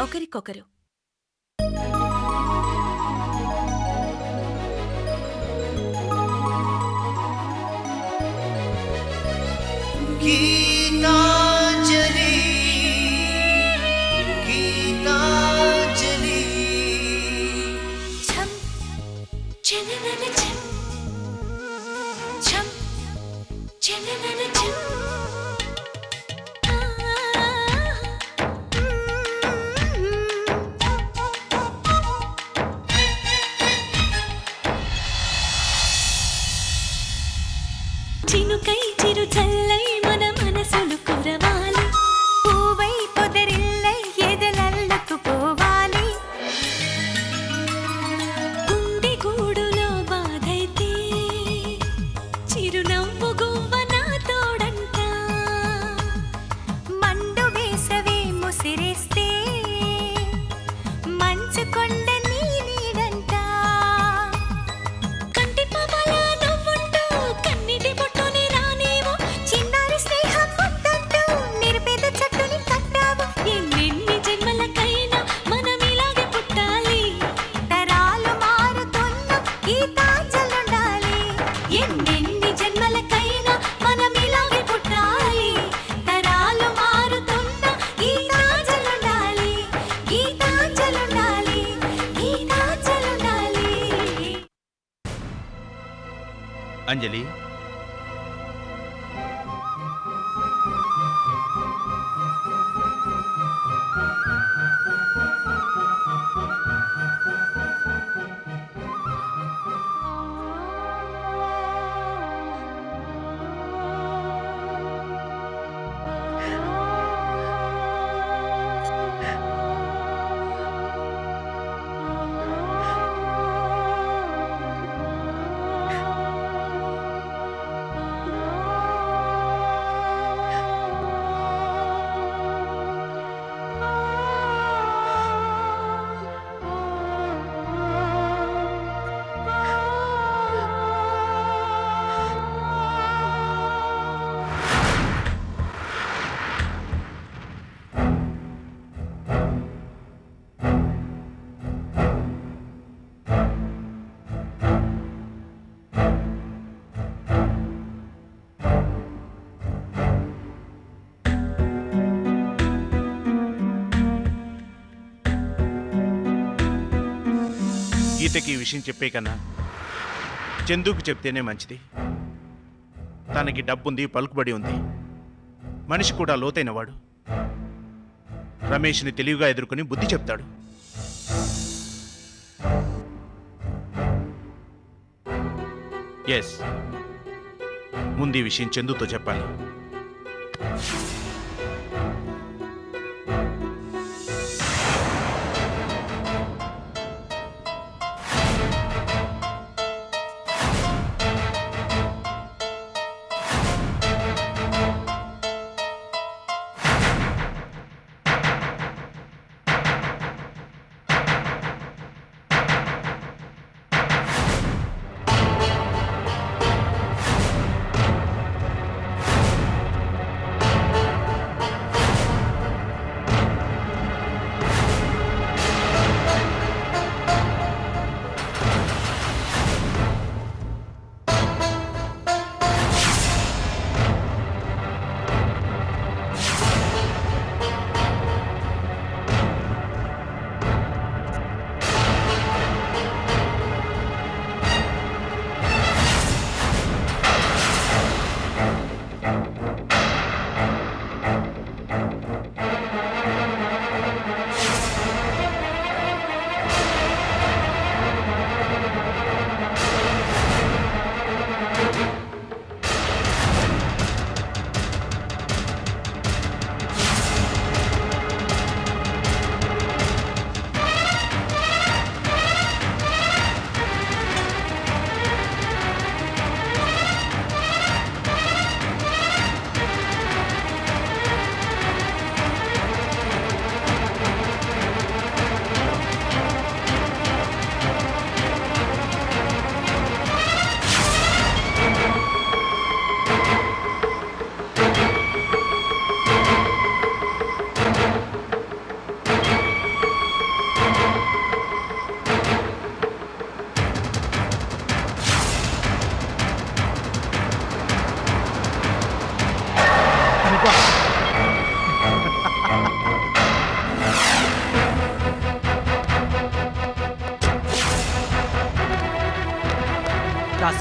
ఒకరికొకరు. గీతాంజలి గీతాంజలి ఛం చననన ఛం ఛం చననన ఛం చినుకై చిరు చల్లై మన మనసులు కురవాలి, పూవై పొదరిల్లై ఎదలల్లకు పోవాలి. గుండె గూడులో బాధైతే చిరునవ్వు గువ్వ నా తోడంట, మండు వేసవే ముసిరేస్తే మంచు కొండ నీ నీడంట. కంటి పాపలా నవ్వుంటూ కన్నిటి బొట్టుని రానేమో, చిన్నారి స్నేహం పొద్దంటూ నిరుపేద చెట్టుని కట్టావు. ఎన్నెన్ని జన్మలకైనా మనం ఇలాగే పుట్టాలి, తరాలు మారుతున్న గీతాంజలుండాలి. ఎన్నెన్ని జన్మలకైనా మనం ఇలాగే పుట్టాలి, తరాలు మారుతున్న గీతాంజలుండాలి. గీతాంజలుండాలి, గీతాంజలుండాలి. అంజలి, గీతకి ఈ విషయం చెప్పే కన్నా చందుకు చెప్తేనే మంచిది. తనకి డబ్బుంది, పలుకుబడి ఉంది, మనిషి కూడా లోతైనవాడు. రమేష్ని తెలివిగా ఎదుర్కొని బుద్ధి చెప్తాడు. ఎస్, ముందు ఈ విషయం చందుతో చెప్పాలి.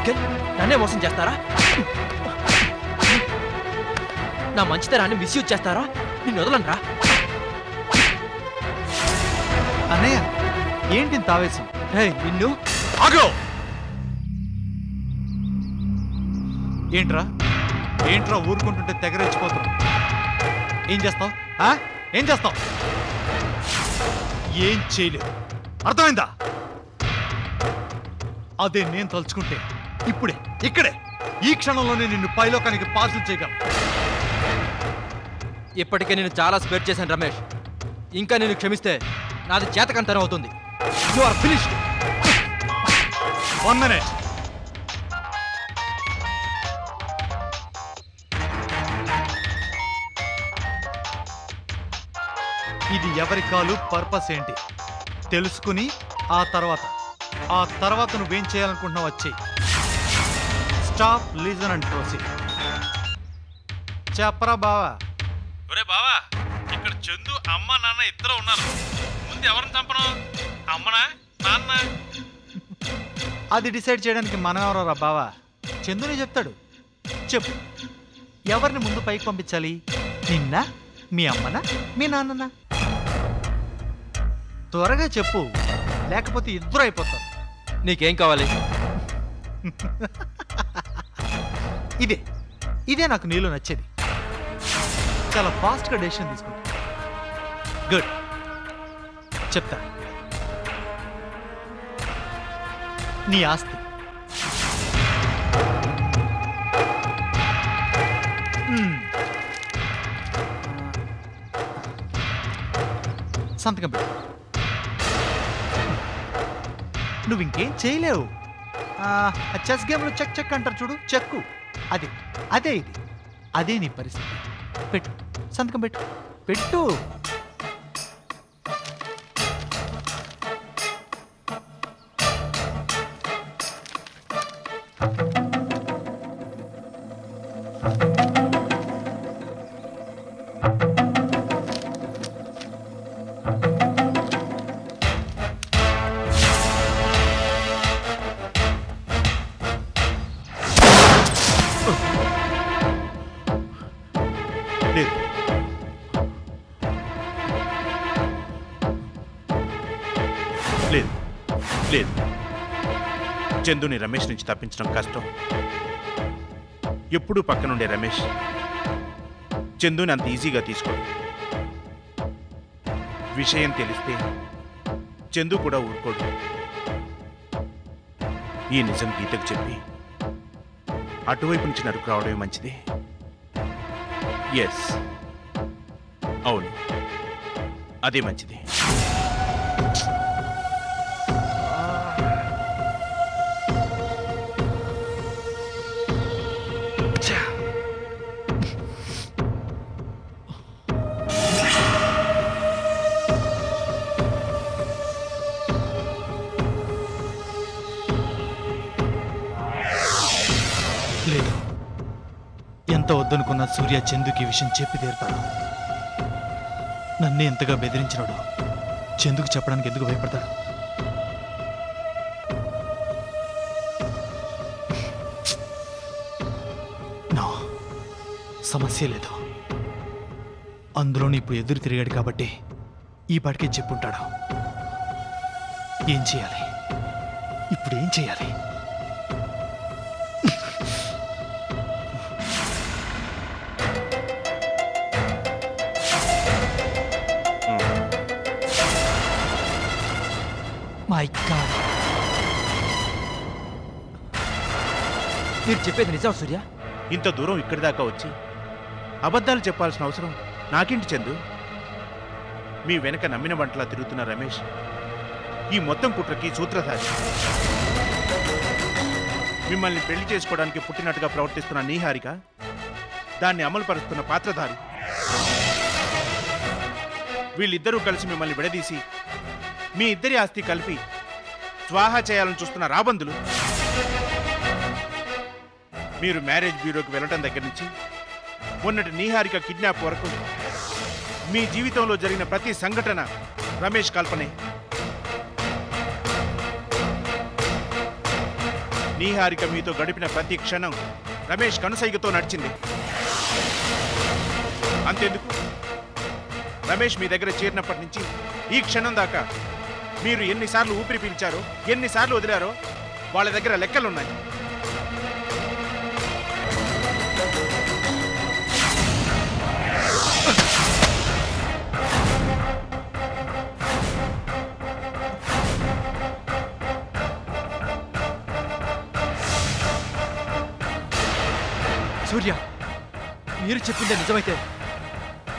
రాస్కెల్, నన్నే మోసం చేస్తారా? నా మంచితనాన్ని మిస్యూజ్ చేస్తారా? నిన్ను వదలనరా. అన్నయ్య ఏంటి ఇంత ఆవేశం? నిన్ను ఆగో! ఏంట్రా ఏంట్రా ఊరుకుంటుంటే తెగరెచ్చిపోతావు? ఏం చేస్తావు? ఏం చేస్తావు? ఏం చేయలేవు, అర్థమైందా? అదే నేను తలుచుకుంటే ఇప్పుడే ఇక్కడే ఈ క్షణంలోనే నిన్ను పైలోకానికి పార్సల్ చేయగలను. ఇప్పటికే నేను చాలా స్పెడ్ చేశాను రమేష్. ఇంకా నేను క్షమిస్తే నాది చేతకంతరం అవుతుంది. You are finished. 1 minute. ఇది ఎవరి కాలు, పర్పస్ ఏంటి తెలుసుకుని ఆ తర్వాత నువ్వేం చేయాలనుకుంటున్నావు వచ్చి స్టాప్, లిజన్ అండ్ ప్రొసీడ్. చెప్పరా బావా. ఒరే బావా, ఇక్కడ చందు అమ్మ నాన్న ఇద్దరు ఉన్నారు. ముందు ఎవరిని చంపను? అమ్మనా నాన్న? అది డిసైడ్ చేయడానికి మనం ఎవరో బావా? చందునే చెప్తాడు. చెప్పు, ఎవరిని ముందు పైకి పంపించాలి? నిన్న, మీ అమ్మనా, మీ నాన్ననా? త్వరగా చెప్పు, లేకపోతే ఇద్దరు అయిపోతారు. నీకేం కావాలి? ఇదే నాకు నీలో నచ్చేది. చాలా ఫాస్ట్గా డెసిషన్ తీసుకుంటా. గుడ్, చెప్తా. నీ ఆస్తి. సంతకం పెట్టు. నువ్వు ఇంకేం చేయలేవు. చెస్ గేమ్లో చెక్ చెక్ అంటారు చూడు, చెక్కు. అదే ఇది, అదే నీ పరిస్థితి. పెట్టు, సంతకం పెట్టు. పెట్టు. లేదు, చందుని రమేష్ నుంచి తప్పించడం కష్టం. ఎప్పుడూ పక్కనుండే రమేష్ చందుని అంత ఈజీగా తీసుకోడు. విషయం తెలిస్తే చందు కూడా ఊరుకోడు. ఈ నిజం గీతకు చెప్పి అటువైపు నుంచి నరుకు రావడమే మంచిది. ఎస్, అవును, అదే మంచిది. లేదు, ఎంత వద్దనుకున్న సూర్య చందుకి విషయం చెప్పి తీరుతాడు. నన్నే ఎంతగా బెదిరించినాడు, చందుకు చెప్పడానికి ఎందుకు భయపడతాడు? నో, సమస్య లేదు. అందులోని ఇప్పుడు ఎదురు తిరిగాడు కాబట్టి ఈ పాటికే చెప్పుంటాడు. ఏం చేయాలి ఇప్పుడు? ఏం చేయాలి? మై గాడ్, మీరు చెప్పేది నిజం సూర్య? ఇంత దూరం ఇక్కడి దాకా వచ్చి అబద్ధాలు చెప్పాల్సిన అవసరం నాకేంటి చందు? మీ వెనక నమ్మిన వంటలా తిరుగుతున్న రమేష్ ఈ మొత్తం కుట్రకి సూత్రధారి. మిమ్మల్ని పెళ్లి చేసుకోవడానికి పుట్టినట్టుగా ప్రవర్తిస్తున్న నీహారిక దాన్ని అమలు పరుస్తున్న పాత్రధారి. వీళ్ళిద్దరూ కలిసి మిమ్మల్ని విడదీసి మీ ఇద్దరి ఆస్తి కలిపి స్వాహా చేయాలని చూస్తున్న రాబందులు. మీరు మ్యారేజ్ బ్యూరోకి వెళ్ళటం దగ్గర నుంచి మొన్నటి నీహారిక కిడ్నాప్ వరకు మీ జీవితంలో జరిగిన ప్రతి సంఘటన రమేష్ కల్పనే. నీహారిక మీతో గడిపిన ప్రతి క్షణం రమేష్ కనుసైగతో నడిచింది. అంతెందుకు, రమేష్ మీ దగ్గర చేరినప్పటి నుంచి ఈ క్షణం దాకా మీరు ఎన్నిసార్లు ఊపిరి పీల్చారో, ఎన్నిసార్లు వదిలారో వాళ్ళ దగ్గర లెక్కలున్నాయి. సూర్య, మీరు చెప్పిందే నిజమైతే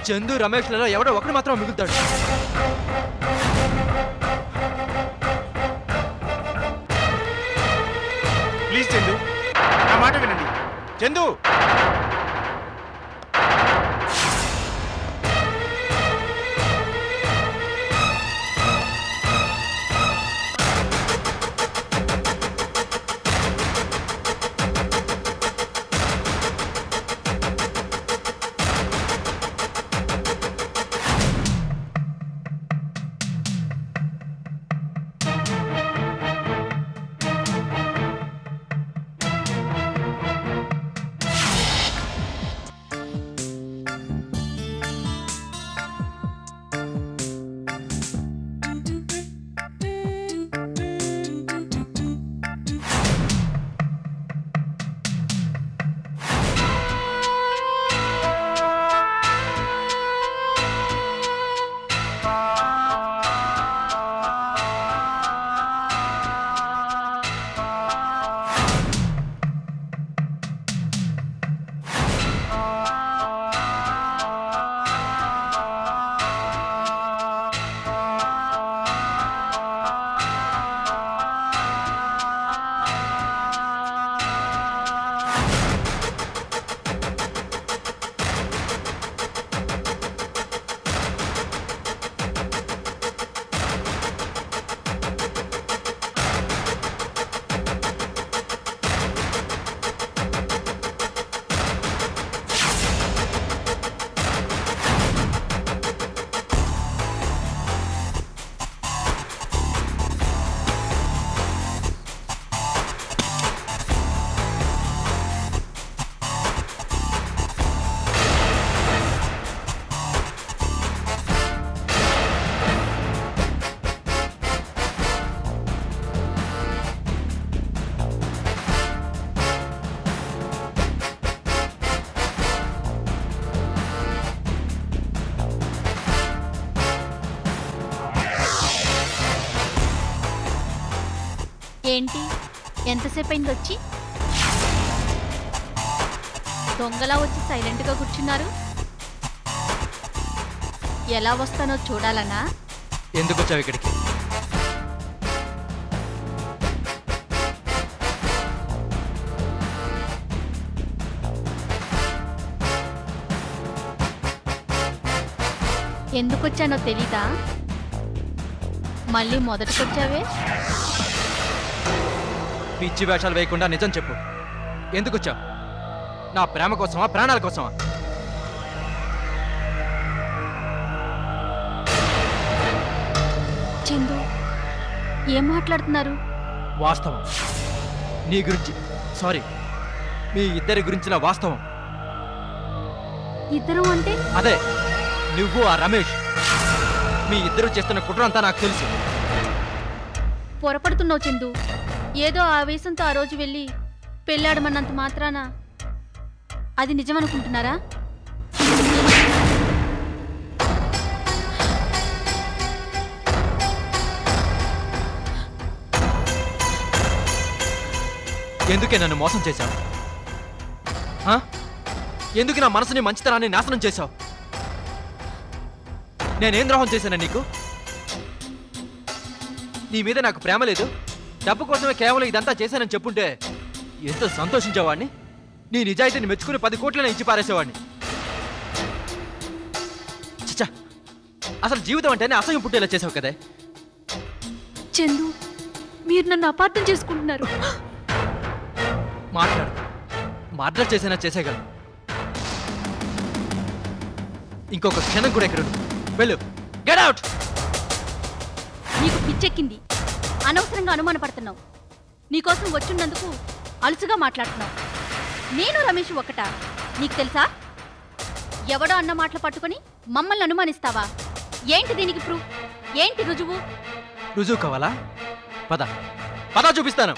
చందు రమేష్లలో ఎవడో ఒకడు మాత్రం మిగులుతాడు. ప్లీజ్ చందు, నా మాట వినండి. చందు, ఏంటి ఎంతసేపు అయింది వచ్చి? దొంగలా వచ్చి సైలెంట్గా కూర్చున్నారు. ఎలా వస్తానో చూడాలనా? ఎందుకు వచ్చావు ఇక్కడికి? ఎందుకు వచ్చానో తెలీదా? మళ్ళీ మొదటికొచ్చావే. పిచ్చి వేషాలు వేయకుండా నిజం చెప్పు. ఎందుకు వచ్చావు? నా ప్రేమ కోసమా, ప్రాణాల కోసమా? చందు, ఏం మాట్లాడుతున్నారు? వాస్తవం. నీ గురించి, సారీ, మీ ఇద్దరి గురించిన వాస్తవం. ఇద్దరు అంటే? అదే, నువ్వు ఆ రమేష్. మీ ఇద్దరు చేస్తున్న కుట్ర అంతా నాకు తెలుసు. పొరపడుతున్నావు చందు. ఏదో ఆవేశంతో ఆ రోజు వెళ్ళి పెళ్ళాడమన్నంత మాత్రాన అది నిజమనుకుంటున్నారా? ఎందుకే నన్ను మోసం చేశావు? ఎందుకు నా మనసుని, మంచితనాన్ని నాశనం చేశావు? నేనేం ద్రోహం చేశానా నీకు? నీ మీద నాకు ప్రేమ లేదు, డబ్బు కోసమే కేవలం ఇదంతా చేశానని చెప్పుంటే ఎంతో సంతోషించేవాడిని. నీ నిజాయితీని మెచ్చుకుని 10 కోట్లనే ఇచ్చి పారేసేవాడిని. చచ్చా, అసలు జీవితం అంటేనే అసహ్యం పుట్టేలా చేసావు కదే. చందు, మీరు నన్ను అపార్థం చేసుకుంటున్నారు. మాట్లాడు. మర్డర్ చేసినా చేసేయగలను. ఇంకొక క్షణం కూడా ఇక్కడ వెళ్ళు. Get out. నీకు పిచ్చెక్కింది. అనవసరంగా అనుమానపడుతున్నావు. నీకోసం వచ్చున్నందుకు అలుసుగా మాట్లాడుతున్నావు. నేను రమేష్ ఒకటా నీకు తెలుసా? ఎవడో అన్న మాటలు పట్టుకొని మమ్మల్ని అనుమానిస్తావా? ఏంటి దీనికి ప్రూఫ్? ఏంటి రుజువు? రుజువు కావాలా? పద పద చూపిస్తాను.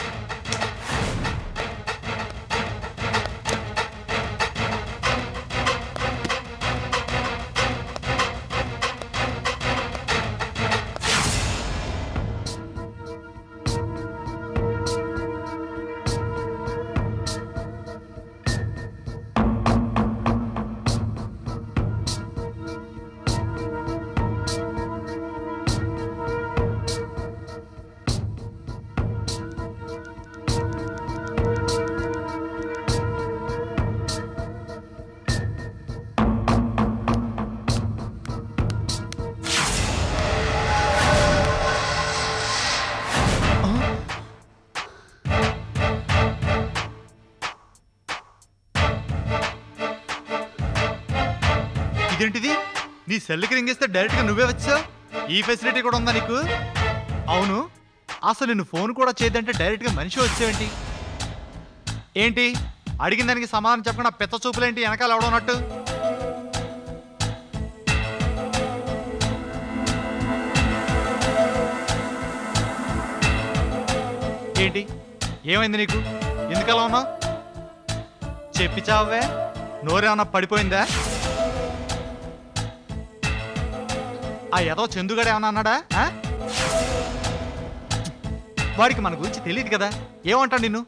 ఇదేంటిది? నీ సెల్కి రింగిస్తే డైరెక్ట్గా నువ్వే వచ్చావు. ఈ ఫెసిలిటీ కూడా ఉందా నీకు? అవును, అసలు నిన్ను ఫోన్ కూడా చేయదంటే డైరెక్ట్గా మనిషి వచ్చేవేంటి? ఏంటి అడిగిన దానికి సమాధానం చెప్పకుండా పెద్ద చూపులేంటి వెనకాల ఎవడన్నట్టు? ఏంటి ఏమైంది నీకు? ఎందుకలా ఉన్నావు? చెప్పి చావే, నోరేమన్నా పడిపోయిందా? ఆ ఏదో చందుగాడు ఏమన్నా అన్నాడా? వాడికి మన గురించి తెలియదు కదా, ఏమంటాడు నిన్ను?